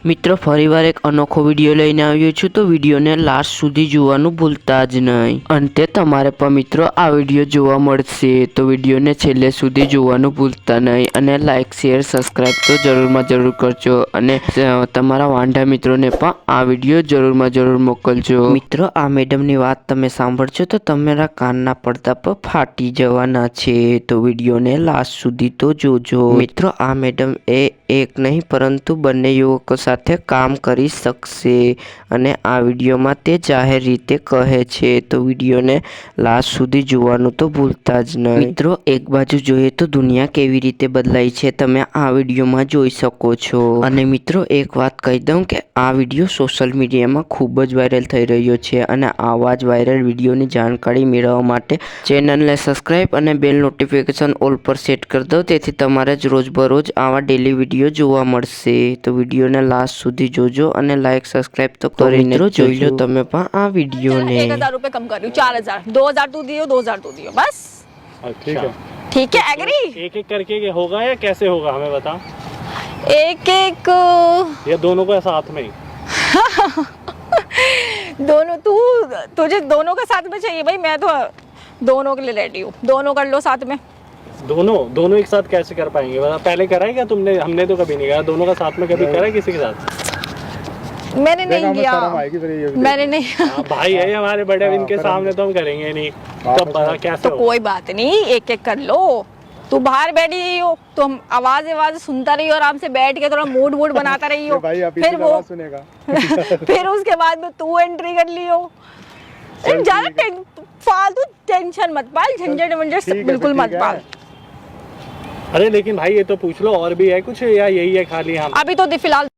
મિત્રો ફરીવાર એક અનોખો વિડીયો લઈને આવ્યો છું, તો વિડીયોને લાસ્ટ સુધી જોવાનું ભૂલતા જ નહીં. અંતે તમારે પણ મિત્રો આ વિડીયો જોવા મળશે, તો વિડીયોને છેલ્લે સુધી જોવાનું ભૂલતા નહીં અને લાઇક શેર સબસ્ક્રાઈબ તો જરૂરમાં જરૂર કરજો અને તમારા વાંઢા મિત્રોને પણ આ વિડીયો જરૂરમાં જરૂર મોકલજો. મિત્રો આ મેડમની વાત તમે સાંભળશો તો તમારા કાનના પડદા પર ફાટી જવાના છે, તો વિડીયોને લાસ્ટ સુધી તો જોજો. મિત્રો આ મેડમ એક નહીં પરંતુ બંને યુવકો સાથે કામ કરી શકશે અને આ વિડીયોમાં તે જાહેર રીતે કહે છે, તો વિડીયોને લાસ્ટ સુધી જોવાનું તો ભૂલતા જ નહીં. મિત્રો એક બાજુ જોઈએ તો દુનિયા કેવી રીતે બદલાઈ છે તમે આ વિડીયોમાં જોઈ શકો છો. અને મિત્રો એક વાત કહી દઉં કે આ વિડીયો સોશિયલ મીડિયામાં ખૂબ જ વાયરલ થઈ રહ્યો છે અને આવા જ વાયરલ વિડીયોની જાણકારી મેળવવા માટે ચેનલને સબસ્ક્રાઈબ અને બેલ નોટિફિકેશન ઓલ પર સેટ કરી દો, તેથી તમારે જ રોજબરોજ આવા ડેલી વિડીયો જોવા મળશે. તો વિડીયોને લાસ્ટ સુધી જોજો અને લાઈક સબસ્ક્રાઇબ તો કરીને જોઈ લો તમે પણ આ વિડીયોને. 1000 रुपए कम कर रही हूँ, 4000, 2000 तू दियो, 2000 तू दियो, बस ठीक है. ठीक है, एग्री. एक एक करके होगा या कैसे होगा हमें बता. एक एक ये दोनों का साथ में ही. दोनों तुझे दोनों का साथ में चाहिए भाई, मैं तो दोनों के लिए रेडी हूँ, दोनों कर लो साथ में. दोनों एक साथ कैसे कर पाएंगे बता. पहले करा है क्या तुमने. हमने तो कभी नहीं करा. दोनों का साथ में कभी करा है किसी के साथ. मैंने नहीं किया, मैंने नहीं. भाई है हमारे बड़े, इनके सामने तो हम करेंगे नहीं. तब पता कैसे तो कोई बात नहीं, एक एक कर लो. तू बाहर बैठी हो तो हम आवाज सुनता रही हो, आराम से बैठ के थोड़ा मूड बनाता रही हो. फिर वो सुनेगा. फिर उसके बाद में तू एंट्री कर ली हो. ज्यादा फालतू टेंशन मत पाल, झंझट वंझट बिल्कुल मत पाल. अरे लेकिन भाई ये तो पूछ लो और भी है कुछ या यही है खाली. हम अभी तो फिलहाल